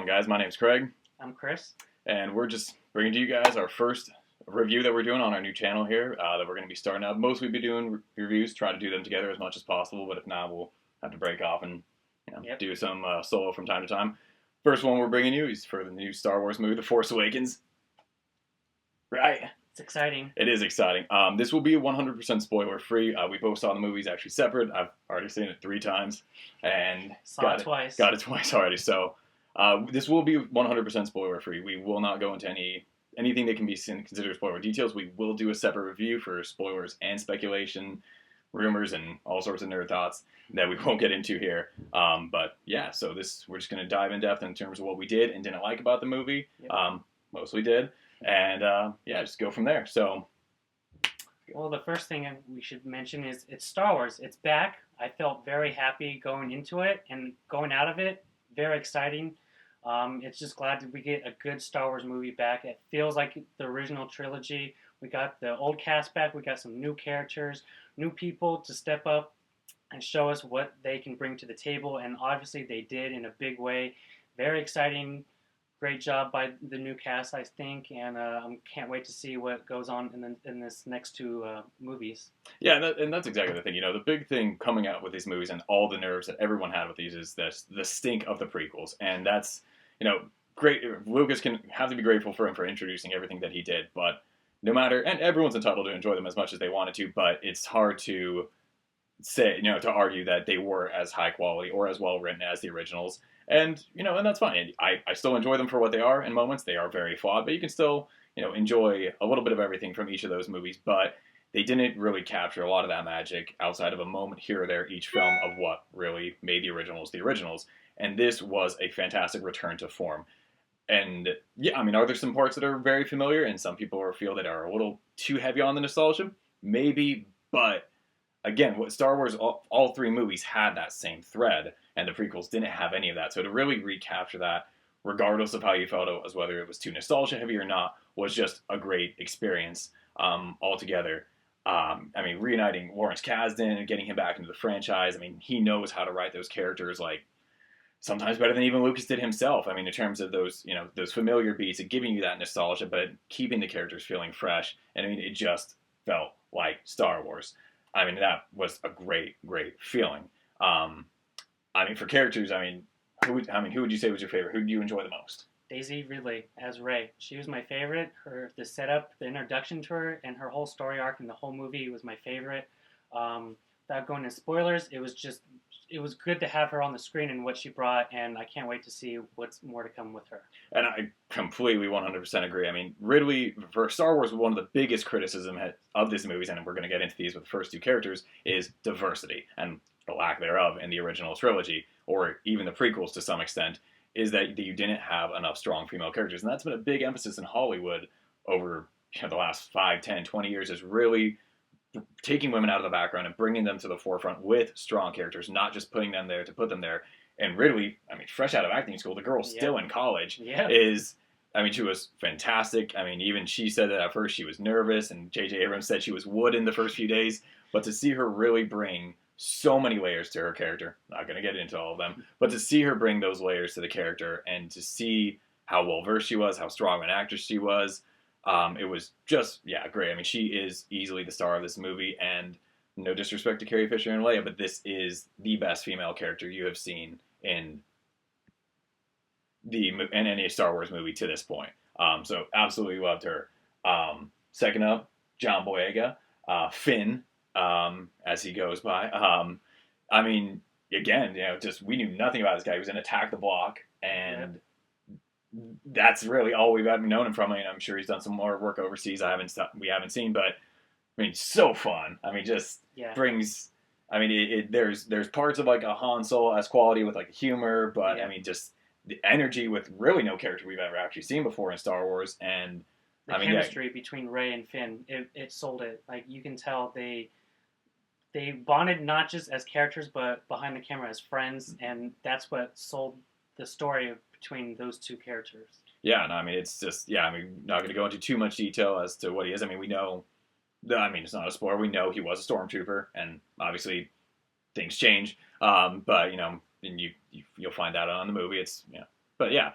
going, guys? My name's Craig, I'm Chris. and we're just bringing to you guys our first review that we're doing on our new channel here that we're going to be starting up. Mostly be doing reviews, try to do them together as much as possible, but if not, we'll have to break off and do some solo from time to time. First one we're bringing you is for the new Star Wars movie, The Force Awakens. Right. It's exciting. It is exciting. This will be 100% spoiler-free. We both saw the movies actually separate. I've already seen it 3 times, and Saw it twice. Got it twice already. So this will be 100% spoiler-free. We will not go into anything that can be considered spoiler details. We will do a separate review for spoilers and speculation, rumors, and all sorts of nerd thoughts that we won't get into here. But yeah, so we're just going to dive in depth in terms of what we did and didn't like about the movie. Yep. Mostly did. And just go from there. So, well, the first thing we should mention is it's Star Wars. It's back. I felt very happy going into it and going out of it. Very exciting. It's just glad that we get a good Star Wars movie back. It feels like the original trilogy. We got the old cast back. We got some new characters, new people to step up and show us what they can bring to the table. And obviously they did in a big way. Very exciting. Great job by the new cast, I think, and I can't wait to see what goes on in this next 2 movies. Yeah, and that's exactly the thing. The big thing coming out with these movies and all the nerves that everyone had with these is the stink of the prequels, and that's great. Lucas can have to be grateful for him for introducing everything that he did, but no matter, and everyone's entitled to enjoy them as much as they wanted to, but it's hard to say, to argue that they were as high quality or as well written as the originals. And, and that's fine. I still enjoy them for what they are in moments. They are very flawed, but you can still, enjoy a little bit of everything from each of those movies. But they didn't really capture a lot of that magic outside of a moment here or there each film of what really made the originals. And this was a fantastic return to form. And, yeah, are there some parts that are very familiar and some people feel that are a little too heavy on the nostalgia? Maybe, but again, what Star Wars, all 3 movies had that same thread, and the prequels didn't have any of that. So to really recapture that, regardless of how you felt it was, whether it was too nostalgia heavy or not, was just a great experience altogether. Reuniting Lawrence Kasdan and getting him back into the franchise. He knows how to write those characters, sometimes better than even Lucas did himself. In terms of those, those familiar beats and giving you that nostalgia, but keeping the characters feeling fresh. And it just felt like Star Wars. That was a great, great feeling. For characters, who would you say was your favorite? Who did you enjoy the most? Daisy Ridley as Rey. She was my favorite. The setup, the introduction to her, and her whole story arc in the whole movie was my favorite. Without going into spoilers, it was good to have her on the screen and what she brought, and I can't wait to see what's more to come with her. And I completely 100% agree. Ridley, for Star Wars, one of the biggest criticism of these movies, and we're going to get into these with the first 2 characters, is diversity, and the lack thereof in the original trilogy, or even the prequels to some extent, is that you didn't have enough strong female characters. And that's been a big emphasis in Hollywood over the last 5, 10, 20 years, is really taking women out of the background and bringing them to the forefront with strong characters, not just putting them there to put them there. And Ridley, fresh out of acting school, the girl's still in college, she was fantastic. Even she said that at first she was nervous, and J.J. Abrams said she was wood in the first few days. But to see her really bring so many layers to her character, not going to get into all of them, but to see her bring those layers to the character and to see how well-versed she was, how strong an actress she was, it was just, great. She is easily the star of this movie, and no disrespect to Carrie Fisher and Leia, but this is the best female character you have seen in any Star Wars movie to this point. So absolutely loved her. Second up, John Boyega, Finn, as he goes by. Again, we knew nothing about this guy. He was in Attack the Block, and that's really all we've ever known him from. I'm sure he's done some more work overseas we haven't seen, but so fun. Brings. There's parts of a Han Solo-esque quality with humor, but just the energy with really no character we've ever actually seen before in Star Wars, and the chemistry between Rey and Finn, it sold it. You can tell they bonded not just as characters, but behind the camera as friends, and that's what sold the story between those 2 characters. Yeah, no, it's just, not going to go into too much detail as to what he is. We know, it's not a spoiler, we know he was a stormtrooper, and obviously things change, but, and you'll find out on the movie, it's, But yeah,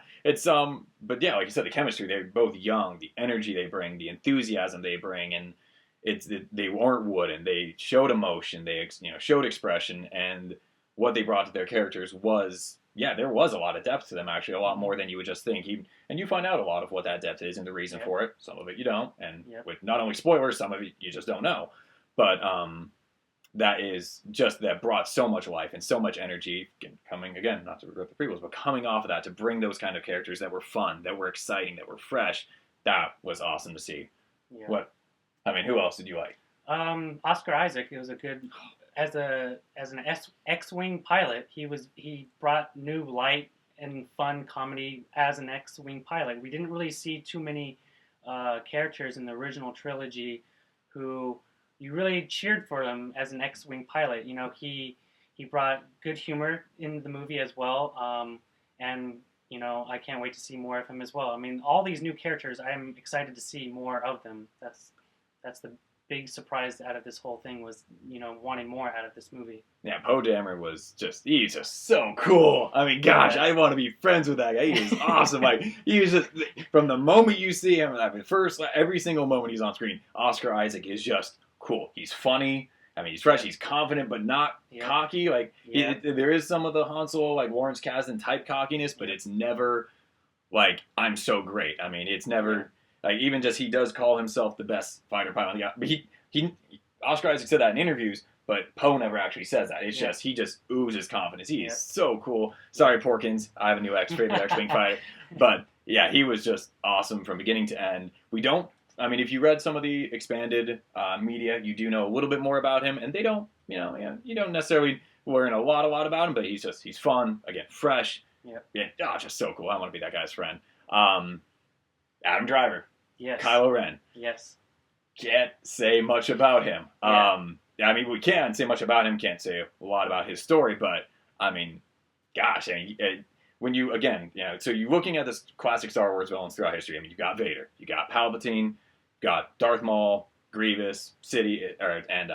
but yeah, like you said, the chemistry, they're both young, the energy they bring, the enthusiasm they bring, and they weren't wooden. They showed emotion, they showed expression, and what they brought to their characters was, yeah, there was a lot of depth to them, actually, a lot more than you would just think. And you find out a lot of what that depth is and the reason for it. Some of it you don't, and with not only spoilers, some of it you just don't know. But that brought so much life and so much energy, coming, again, not to regret the prequels, but coming off of that to bring those kind of characters that were fun, that were exciting, that were fresh. That was awesome to see. Yeah. Who else did you like? Oscar Isaac. It was a good, as an X-wing pilot. He brought new light and fun comedy as an X-wing pilot. We didn't really see too many characters in the original trilogy who you really cheered for them as an X-wing pilot. He brought good humor in the movie as well, and I can't wait to see more of him as well. I mean, all these new characters, I'm excited to see more of them. That's the big surprise out of this whole thing was, wanting more out of this movie. Yeah, Poe Dameron he's just so cool. I mean, gosh, I want to be friends with that guy. He is awesome. Like, he was just, from the moment you see him, every single moment he's on screen, Oscar Isaac is just cool. He's funny. I mean, he's fresh. He's confident, but not cocky. Like, there is some of the Han Solo, like Lawrence Kasdan type cockiness, but it's never like, I'm so great. I mean, it's never like, even just, he does call himself the best fighter pilot. But Oscar Isaac said that in interviews, but Poe never actually says that. It's just, he just oozes confidence. He is so cool. Sorry, Porkins. I have a new favorite X-Wing fighter. But yeah, he was just awesome from beginning to end. If you read some of the expanded media, you do know a little bit more about him, and they don't, you don't necessarily learn a lot about him, but he's fun, again, fresh. Just so cool. I want to be that guy's friend. Adam Driver. Yes. Kylo Ren. Yes. Can't say much about him. We can say much about him, can't say a lot about his story, but, gosh, when you, again, so you're looking at this classic Star Wars villains throughout history. You got Vader, you got Palpatine, got Darth Maul, Grievous, and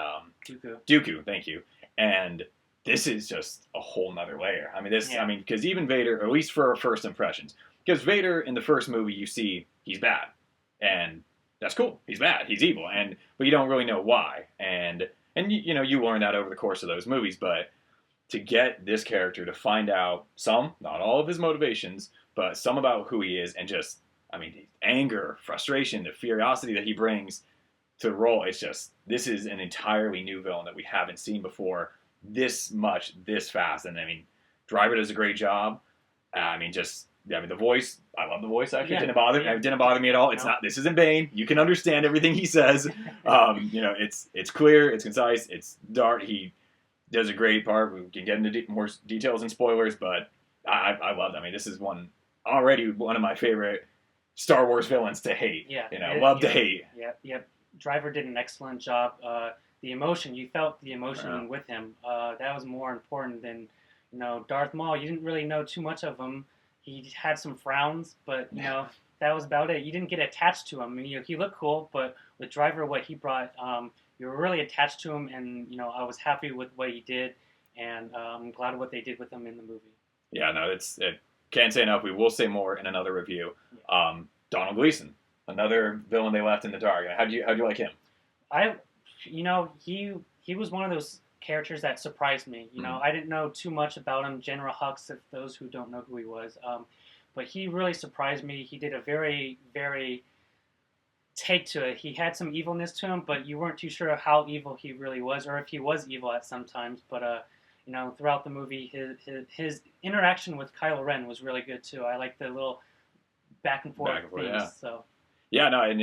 Dooku, thank you. And this is just a whole nother layer. Because even Vader, at least for our first impressions, because Vader in the first movie, you see he's bad, and that's cool. He's bad, he's evil, but you don't really know why. And you learn that over the course of those movies, but to get this character to find out some, not all of his motivations, but some about who he is, and just, the anger, frustration, the curiosity that he brings to the role, it's just, this is an entirely new villain that we haven't seen before this much, this fast. And Driver does a great job. The voice, I love the voice actor. It didn't bother me at all. This isn't Bane. You can understand everything he says. It's clear, it's concise, it's dark. He does a great part. We can get into more details and spoilers, but I love that. This is already one of my favorite Star Wars villains to hate. To hate. Yep. Driver did an excellent job. The emotion, you felt the emotion with him. That was more important than, Darth Maul. You didn't really know too much of him. He had some frowns, but, that was about it. You didn't get attached to him. He looked cool, but with Driver, what he brought, you were really attached to him, and, I was happy with what he did, and I'm glad what they did with him in the movie. Yeah, no, can't say enough. We will say more in another review. Donald Gleason, another villain they left in the dark. How'd you like him? He was one of those characters that surprised me. I didn't know too much about him. General Hux, if those who don't know who he was. But he really surprised me. He did a very, very take to it. He had some evilness to him, but you weren't too sure how evil he really was, or if he was evil at some times. But throughout the movie, his interaction with Kylo Ren was really good too. I like the little back and forth things. Yeah. So. Yeah, no, and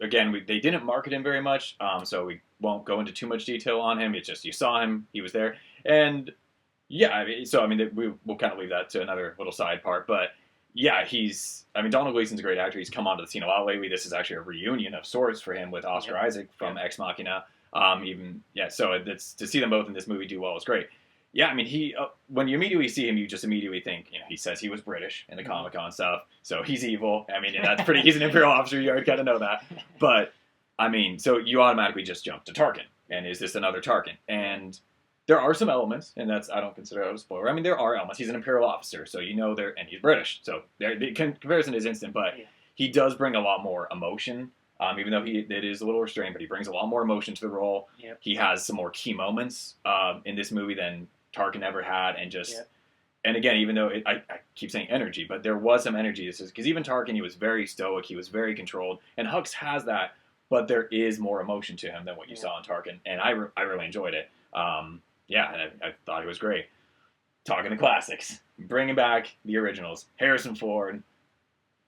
again, they didn't market him very much, so we won't go into too much detail on him. It's just, you saw him, he was there, and yeah, we'll kind of leave that to another little side part, but yeah, Donald Gleason's a great actor. He's come onto the scene a lot lately. This is actually a reunion of sorts for him with Oscar Isaac from Ex Machina. So it's, to see them both in this movie do well is great. Yeah, he when you immediately see him, you just immediately think, he says he was British in the Comic-Con stuff, so he's evil. And that's pretty, he's an Imperial officer, you already kind of know that. But, so you automatically just jump to Tarkin, and is this another Tarkin? And There are some elements, and that's I don't consider that a spoiler. I mean, there are elements. He's an imperial officer, so you know there, and he's British, so the comparison is instant. But Yeah. he does bring a lot more emotion, even though it is a little restrained. But he brings a lot more emotion to the role. Yep. He has some more key moments in this movie than Tarkin ever had, and just. Yep. And again, even though I keep saying energy, but there was some energy. Because even Tarkin, he was very stoic, he was very controlled, and Hux has that, but there is more emotion to him than what you saw in Tarkin, and I really enjoyed it. Yeah, and I thought it was great. Talking the classics, bringing back the originals, Harrison Ford.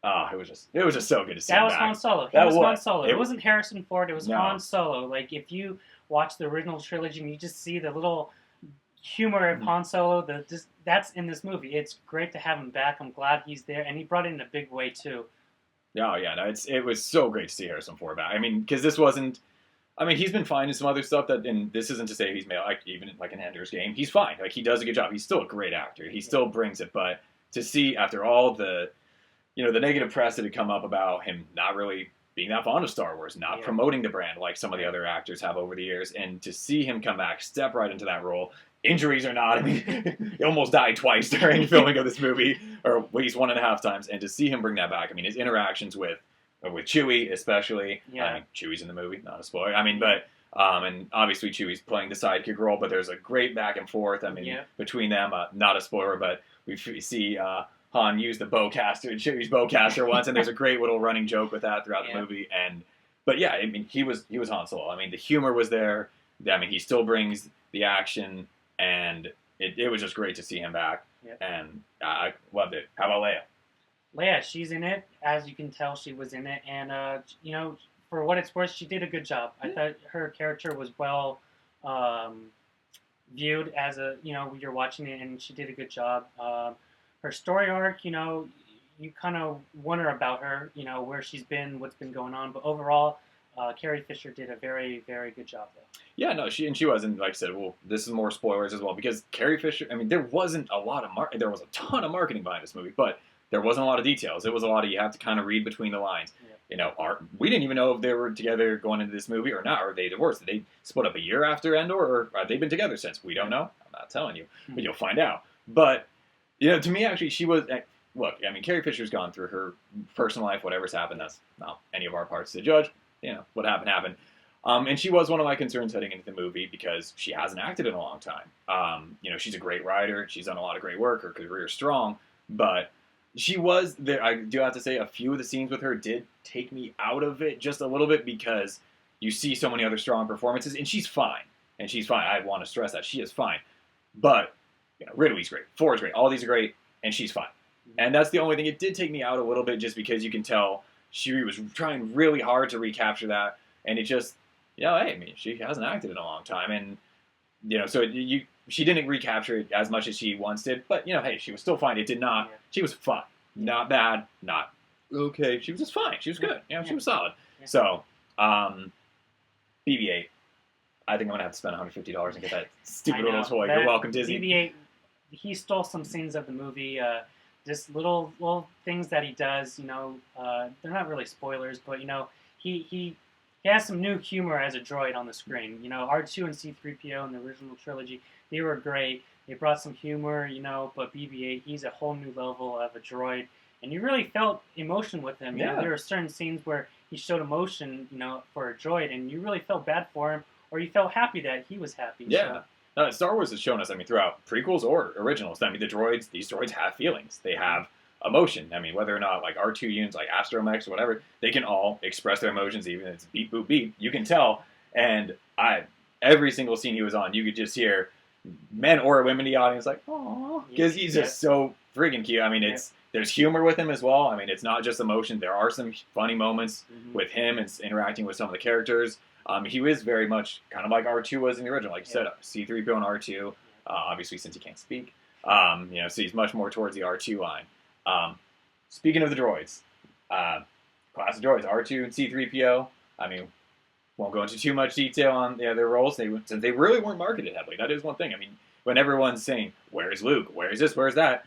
It was just so good to see him That was back. Han Solo. That was was. Han Solo. It wasn't Harrison Ford. It was No. Han Solo. Like, if you watch the original trilogy and you just see the little humor of Han Solo, that's in this movie. It's great to have him back. I'm glad he's there, and he brought it in a big way too. Oh yeah, no, it was so great to see Harrison Ford back. I mean, because this wasn't. I mean, he's been fine in some other stuff and this isn't to say he's male. Like even like in Ender's Game, he's fine. Like he does a good job. He's still a great actor. He still brings it. But to see after all the, the negative press that had come up about him not really being that fond of Star Wars, not promoting the brand like some of the other actors have over the years, and to see him come back, step right into that role, injuries or not. I mean, he almost died twice during filming of this movie, or at least 1.5 times, and to see him bring that back. I mean, his interactions with Chewie, especially. Yeah. I mean, Chewie's in the movie, not a spoiler. I mean, but and obviously Chewie's playing the sidekick role, but there's a great back and forth. I mean, between them, not a spoiler, but we see Han use the bowcaster, Chewie's bowcaster once, and there's a great little running joke with that throughout the movie. But yeah, I mean, he was Han Solo. I mean, the humor was there. I mean, he still brings the action, and it was just great to see him back. And I loved it. How about Leia? Leia, she's in it. As you can tell, she was in it. And, for what it's worth, she did a good job. I thought her character was well viewed as you're watching it, and she did a good job. Her story arc, you kind of wonder about her, where she's been, what's been going on. But overall, Carrie Fisher did a very, very good job, though. Yeah, no, she was, and like I said, well, this is more spoilers as well, because Carrie Fisher, I mean, there wasn't a lot of there was a ton of marketing behind this movie, but there wasn't a lot of details. It was a lot of, you have to kind of read between the lines. We didn't even know if they were together going into this movie or not, or they divorced. Did they split up a year after Endor, or have they been together since? We don't know. I'm not telling you, but you'll find out. But, to me, actually, she was, look, I mean, Carrie Fisher's gone through her personal life, whatever's happened, that's not any of our parts to judge. What happened. And she was one of my concerns heading into the movie because she hasn't acted in a long time. She's a great writer. She's done a lot of great work. Her career's strong. But she was there. I do have to say a few of the scenes with her did take me out of it just a little bit because you see so many other strong performances. And she's fine. I want to stress that. She is fine. But Ridley's great. Ford's great. All these are great. And she's fine. And that's the only thing. It did take me out a little bit just because you can tell she was trying really hard to recapture that. And it just... hey, I mean, she hasn't acted in a long time, and so she didn't recapture it as much as she once did. But hey, she was still fine. It did not. She was fine, not bad, not okay. She was just fine. She was good. She was solid. So, BB-8. I think I'm gonna have to spend $150 and get that stupid little toy. You're welcome, Disney. BB-8. He stole some scenes of the movie. Just little things that he does. They're not really spoilers, but he has some new humor as a droid on the screen. R2 and C-3PO in the original trilogy, they were great. They brought some humor, but BB-8, he's a whole new level of a droid. And you really felt emotion with him. Yeah. There were certain scenes where he showed emotion, for a droid, and you really felt bad for him, or you felt happy that he was happy. Yeah. So. Star Wars has shown us, throughout prequels or originals, these droids have feelings. They have emotion. Whether or not like R2 units like Astromechs or whatever, they can all express their emotions, even if it's beep boop beep. You can tell. And every single scene he was on, you could just hear men or women in the audience like, "Aww," because he's just so freaking cute. There's humor with him as well. It's not just emotion. There are some funny moments with him and interacting with some of the characters. He was very much kind of like R2 was in the original, like you said, C-3PO and R2. Obviously, since he can't speak, so he's much more towards the R2 line. Speaking of the droids, class of droids, R2 and C-3PO, won't go into too much detail on their roles, since they really weren't marketed heavily. That is one thing. When everyone's saying, where's Luke, where's this, where's that,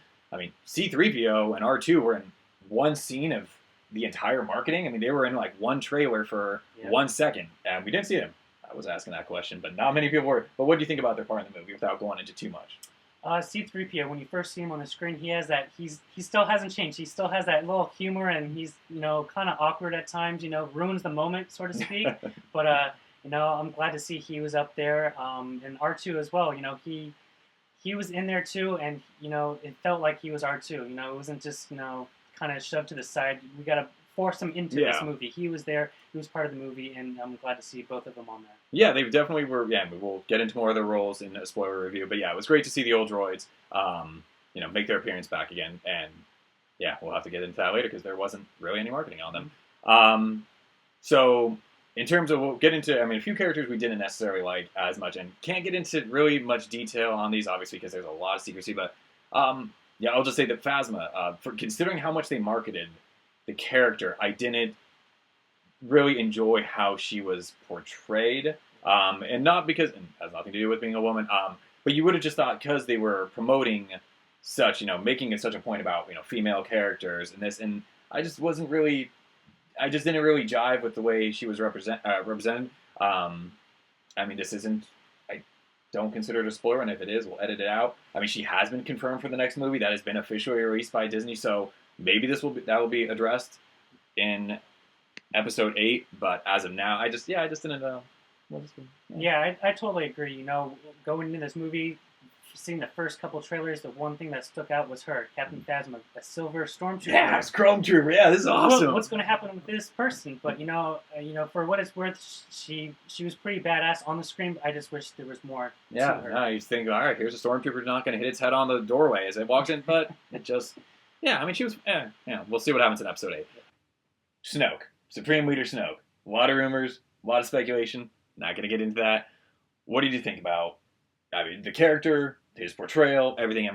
C-3PO and R2 were in one scene of the entire marketing. They were in like one trailer for 1 second, and we didn't see them. I was asking that question, but not many people were. But what do you think about their part in the movie without going into too much? C-3PO, when you first see him on the screen, he has that. He still hasn't changed. He still has that little humor, and he's kind of awkward at times. Ruins the moment, so to speak. But I'm glad to see he was up there, and R2 as well. He was in there too, and it felt like he was R2. It wasn't just kind of shoved to the side. We got to force him into this movie. He was there. He was part of the movie, and I'm glad to see both of them on there. Yeah, they definitely were. Yeah, we'll get into more of their roles in a spoiler review. But yeah, it was great to see the old droids, make their appearance back again. And yeah, we'll have to get into that later because there wasn't really any marketing on them. So in terms of, we'll get into, a few characters we didn't necessarily like as much, and can't get into really much detail on these, obviously, because there's a lot of secrecy. But yeah, I'll just say that Phasma, for considering how much they marketed the character, I didn't really enjoy how she was portrayed, and not because, and it has nothing to do with being a woman, but you would have just thought because they were promoting such, making it such a point about female characters and this, and I just didn't really jive with the way she was represented. This isn't, I don't consider it a spoiler, and if it is, we'll edit it out. She has been confirmed for the next movie that has been officially released by Disney, so maybe that will be addressed in episode 8, but as of now, I just didn't know. Yeah, I totally agree. Going into this movie, seeing the first couple trailers, the one thing that stuck out was her, Captain Phasma, a silver stormtrooper. Yeah, it's Chrome Trooper. Yeah, this is awesome. What's going to happen with this person? But for what it's worth, she was pretty badass on the screen. I just wish there was more. Yeah, to her. no, you think, all right, here's a stormtrooper not going to hit its head on the doorway as it walks in, but it just, she was. We'll see what happens in episode 8. Snoke. Supreme Leader Snoke. A lot of rumors, a lot of speculation. Not going to get into that. What did you think about, the character, his portrayal, everything?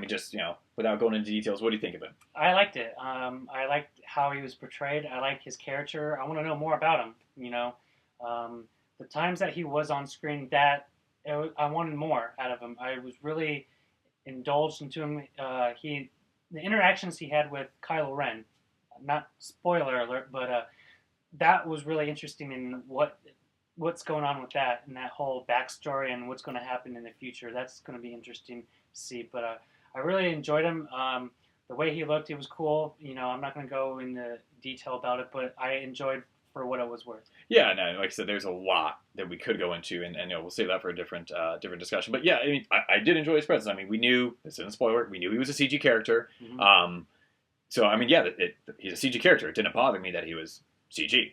Without going into details, what do you think of him? I liked it. I liked how he was portrayed. I like his character. I want to know more about him. The times that he was on screen, I wanted more out of him. I was really indulged into him. The interactions he had with Kylo Ren, not spoiler alert, but that was really interesting in what's going on with that and that whole backstory and what's going to happen in the future. That's going to be interesting to see. But I really enjoyed him. The way he looked, it was cool. I'm not going to go into detail about it, but I enjoyed for what it was worth. Yeah, no, like I said, there's a lot that we could go into, and we'll save that for a different discussion. But yeah, I did enjoy his presence. We knew, this isn't a spoiler, we knew he was a CG character. Mm-hmm. He's a CG character. It didn't bother me that he was CG.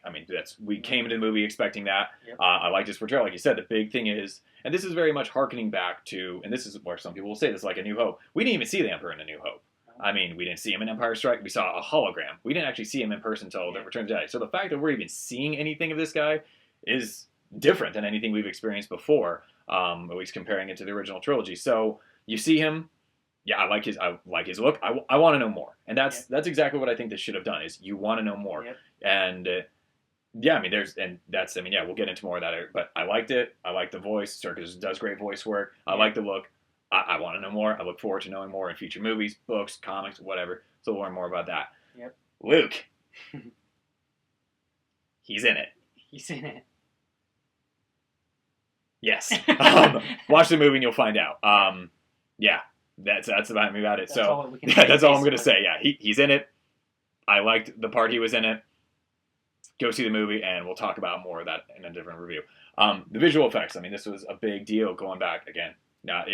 We came into the movie expecting that. Yep. I liked his portrayal. Like you said, the big thing is, and this is very much harkening back to, and this is where some people will say this, like A New Hope. We didn't even see the Emperor in A New Hope. We didn't see him in Empire Strike. We saw a hologram. We didn't actually see him in person until The Return of the Jedi. So the fact that we're even seeing anything of this guy is different than anything we've experienced before, at least comparing it to the original trilogy. So you see him. Yeah, I like his look. I want to know more, and that's exactly what I think this should have done. Is you want to know more, and we'll get into more of that. But I liked it. I like the voice. Serkis does great voice work. I like the look. I want to know more. I look forward to knowing more in future movies, books, comics, whatever. So we'll learn more about that. Yep. Luke, he's in it. He's in it. Yes. Watch the movie and you'll find out. That's about it. That's so all that's all I'm going to say. Yeah, he's in it. I liked the part he was in it. Go see the movie, and we'll talk about more of that in a different review. The visual effects. This was a big deal going back again.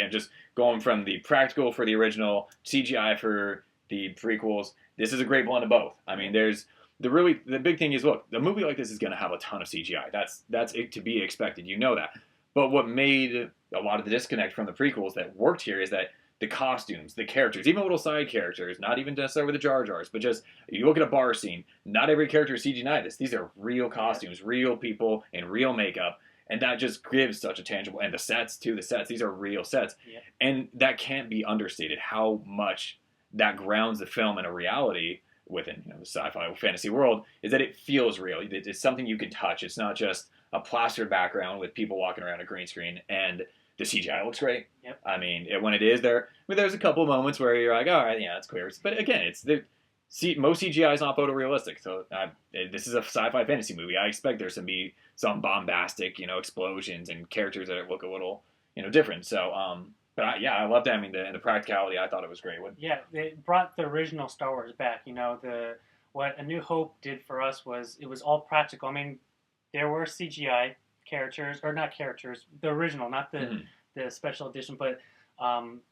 Just going from the practical for the original, CGI for the prequels. This is a great blend of both. There's the big thing is, look, the movie like this is going to have a ton of CGI. That's it to be expected. You know that. But what made a lot of the disconnect from the prequels that worked here is that the costumes, the characters, even little side characters, not even necessarily the Jar Jars, but just, you look at a bar scene, not every character is CGI. These are real costumes, real people, and real makeup, and that just gives such a tangible, and the sets, these are real sets, and that can't be understated, how much that grounds the film in a reality within the sci-fi fantasy world, is that it feels real. It's something you can touch. It's not just a plastered background with people walking around a green screen, and the CGI looks great. Yep. When it is there, there's a couple of moments where you're like, all right, yeah, that's clear. But again, most CGI is not photorealistic. So this is a sci-fi fantasy movie. I expect there's to be some bombastic, explosions and characters that look a little, different. So, but I loved it. I mean, the practicality, I thought it was great. Yeah, they brought the original Star Wars back. What A New Hope did for us was it was all practical. I mean, there were CGI characters, or not characters, the original, not the special edition, but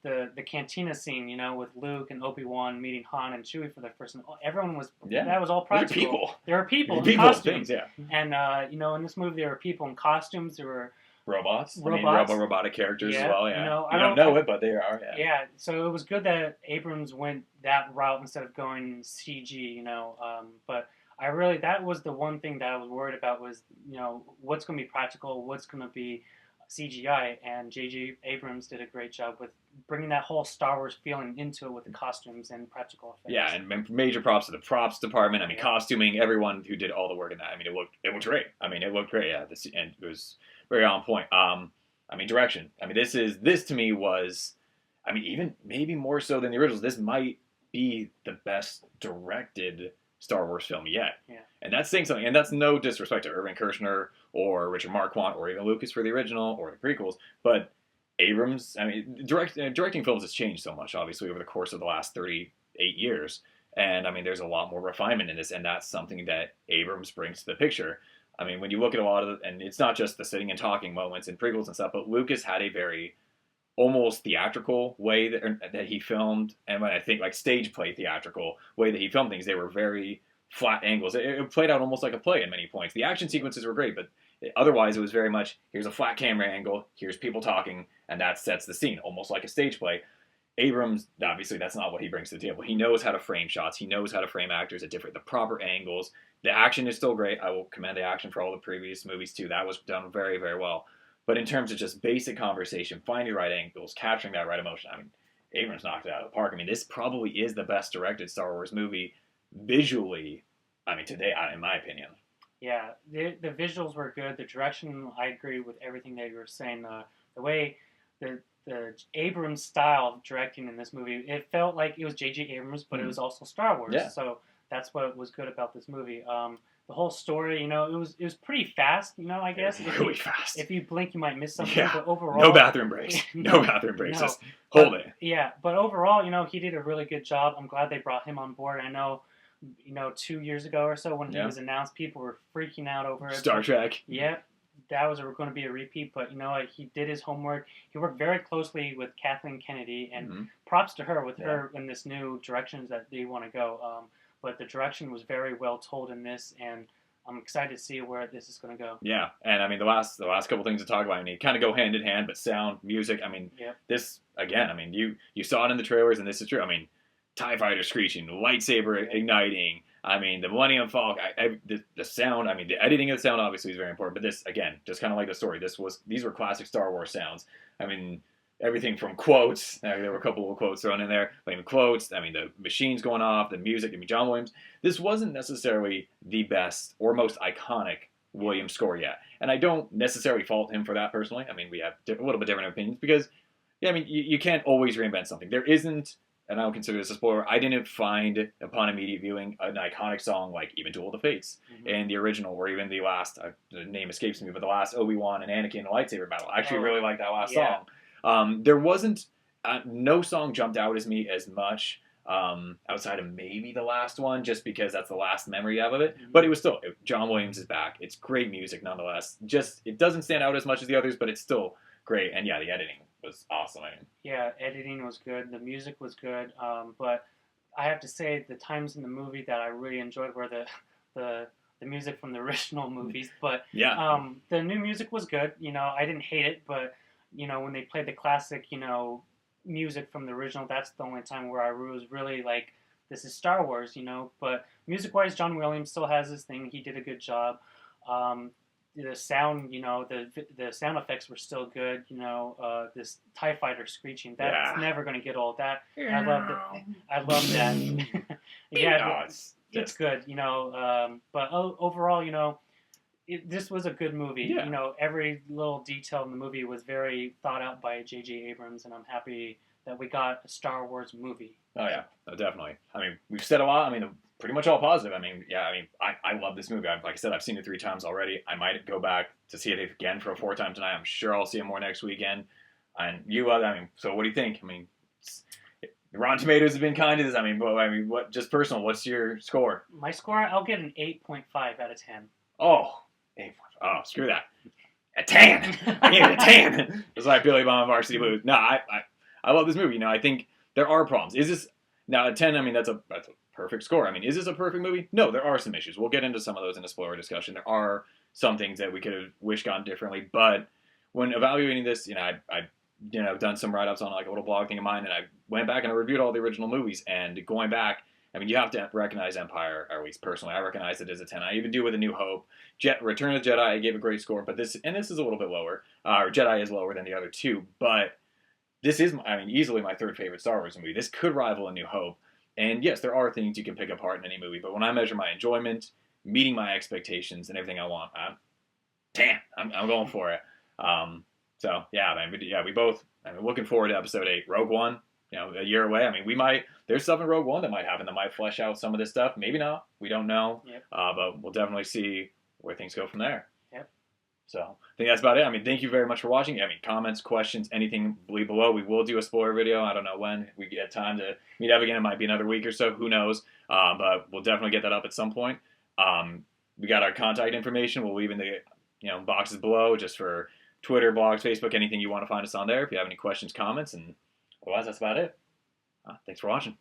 the cantina scene, with Luke and Obi-Wan meeting Han and Chewie for the first time. Everyone was, that was all practical. There were people in costumes. Things, yeah. And, in this movie, there were people in costumes. There were robots. I mean, robotic characters as well, yeah. I don't know it, but they are, yeah. Yeah, so it was good that Abrams went that route instead of going CG, but that was the one thing that I was worried about was, what's going to be practical, what's going to be CGI, and J.J. Abrams did a great job with bringing that whole Star Wars feeling into it with the costumes and practical effects. Yeah, and major props to the props department. I mean, costuming, everyone who did all the work in that. I mean, it looked great. It looked great. Yeah, and it was very on point. I mean, direction. I mean, this to me was, I mean, even maybe more so than the originals. This might be the best directed Star Wars film yet. Yeah. And that's saying something. And that's no disrespect to Irvin Kershner or Richard Marquand or even Lucas for the original or the prequels. But Abrams, I mean, directing films has changed so much, obviously, over the course of the last 38 years. And, I mean, there's a lot more refinement in this. And that's something that Abrams brings to the picture. I mean, when you look at a lot of and it's not just the sitting and talking moments in prequels and stuff, but Lucas had a very almost theatrical way that he filmed, and when I think like stage play theatrical way that he filmed things, they were very flat angles. It played out almost like a play at many points. The action sequences were great, but otherwise it was very much, here's a flat camera angle, here's people talking, and that sets the scene, almost like a stage play. Abrams, obviously, that's not what he brings to the table. He knows how to frame shots. He knows how to frame actors at the proper angles. The action is still great. I will commend the action for all the previous movies, too. That was done very, very well. But in terms of just basic conversation, finding the right angles, capturing that right emotion, I mean, Abrams knocked it out of the park. I mean, this probably is the best directed Star Wars movie visually, I mean, today, in my opinion. Yeah, the visuals were good. The direction, I agree with everything that you were saying. The way the Abrams style of directing in this movie, it felt like it was J.J. Abrams, but it was also Star Wars. Yeah. So that's what was good about this movie. The whole story, it was pretty fast, I guess. Really fast. If you blink, you might miss something. Yeah. But overall, no bathroom breaks. No bathroom breaks. No. Just hold it. Yeah, but overall, he did a really good job. I'm glad they brought him on board. I know, 2 years ago or so when he was announced, people were freaking out over it. Star Trek. Yeah. That was going to be a repeat, but he did his homework. He worked very closely with Kathleen Kennedy, and props to her with her in this new directions that they want to go. But the direction was very well told in this, and I'm excited to see where this is going to go. Yeah, and I mean the last couple things to talk about, I mean, kind of go hand in hand, but sound, music, I mean, this again, I mean, you saw it in the trailers, and this is true. I mean, TIE fighter screeching, lightsaber igniting. I mean, the Millennium Falcon, the sound, I mean, the editing of the sound obviously is very important, but this, again, just kind of like the story, these were classic Star Wars sounds. I mean, everything from quotes, there were a couple of quotes thrown in there, I mean, quotes, I mean, the machines going off, the music, I mean, John Williams, this wasn't necessarily the best or most iconic Williams score yet, and I don't necessarily fault him for that personally. I mean, we have a little bit different opinions, because, I mean, you can't always reinvent something. There isn't, and I don't consider this a spoiler, I didn't find, upon immediate viewing, an iconic song like even Duel of the Fates in the original, or even the last, the name escapes me, but the last Obi-Wan and Anakin lightsaber battle. I actually really like that last song. There wasn't, no song jumped out as me as much outside of maybe the last one, just because that's the last memory of it. But it was still, John Williams is back. It's great music nonetheless. Just, it doesn't stand out as much as the others, but it's still great. And yeah, the editing was awesome. I mean, yeah, editing was good. The music was good. But I have to say, the times in the movie that I really enjoyed were the music from the original movies. But the new music was good. I didn't hate it, but when they played the classic, music from the original, that's the only time where I was really like, this is Star Wars. But music-wise, John Williams still has his thing. He did a good job. The sound, the sound effects were still good. This TIE fighter screeching, that's never going to get old. That I love that. Yeah, it's good. But overall, this was a good movie. Yeah. Every little detail in the movie was very thought out by J.J. Abrams, and I'm happy that we got a Star Wars movie. Oh yeah, no, definitely. I mean, we've said a lot. I mean, pretty much all positive. I mean, yeah. I mean, I love this movie. Like I said, I've seen it 3 times already. I might go back to see it again for a 4th time tonight. I'm sure I'll see it more next weekend. And you, I mean, so what do you think? I mean, Rotten Tomatoes have been kind to this. I mean, what? Just personal. What's your score? My score, I'll get an 8.5 out of 10. Oh, 8. Oh, screw that. A 10. I gave it a 10. It's like Billy Bob Varsity Blues. No, I love this movie. You know, I think there are problems. Is this now a 10? I mean, that's a perfect score. I mean, is this a perfect movie? No, there are some issues. We'll get into some of those in a spoiler discussion. There are some things that we could have wished gone differently. But when evaluating this, you know, I done some write-ups on like a little blog thing of mine, and I went back and I reviewed all the original movies. And going back, I mean, you have to recognize Empire, or at least personally, I recognize it as a 10. I even do with A New Hope. Return of the Jedi, I gave a great score, but this is a little bit lower. Or Jedi is lower than the other 2, but this is, I mean, easily my 3rd favorite Star Wars movie. This could rival A New Hope. And yes, there are things you can pick apart in any movie, but when I measure my enjoyment, meeting my expectations, and everything I want, I'm going for it. So yeah, I mean, we both. I'm looking forward to Episode 8, Rogue One. You know, a year away. I mean, there's stuff in Rogue One that might happen that might flesh out some of this stuff. Maybe not. We don't know. Yep. But we'll definitely see where things go from there. Yep. So I think that's about it. I mean, thank you very much for watching. I mean, comments, questions, anything, leave below. We will do a spoiler video. I don't know when we get time to meet up again. It might be another week or so. Who knows? But we'll definitely get that up at some point. We got our contact information. We'll leave in the boxes below just for Twitter, blogs, Facebook, anything you want to find us on there. If you have any questions, comments, and otherwise, that's about it. Thanks for watching.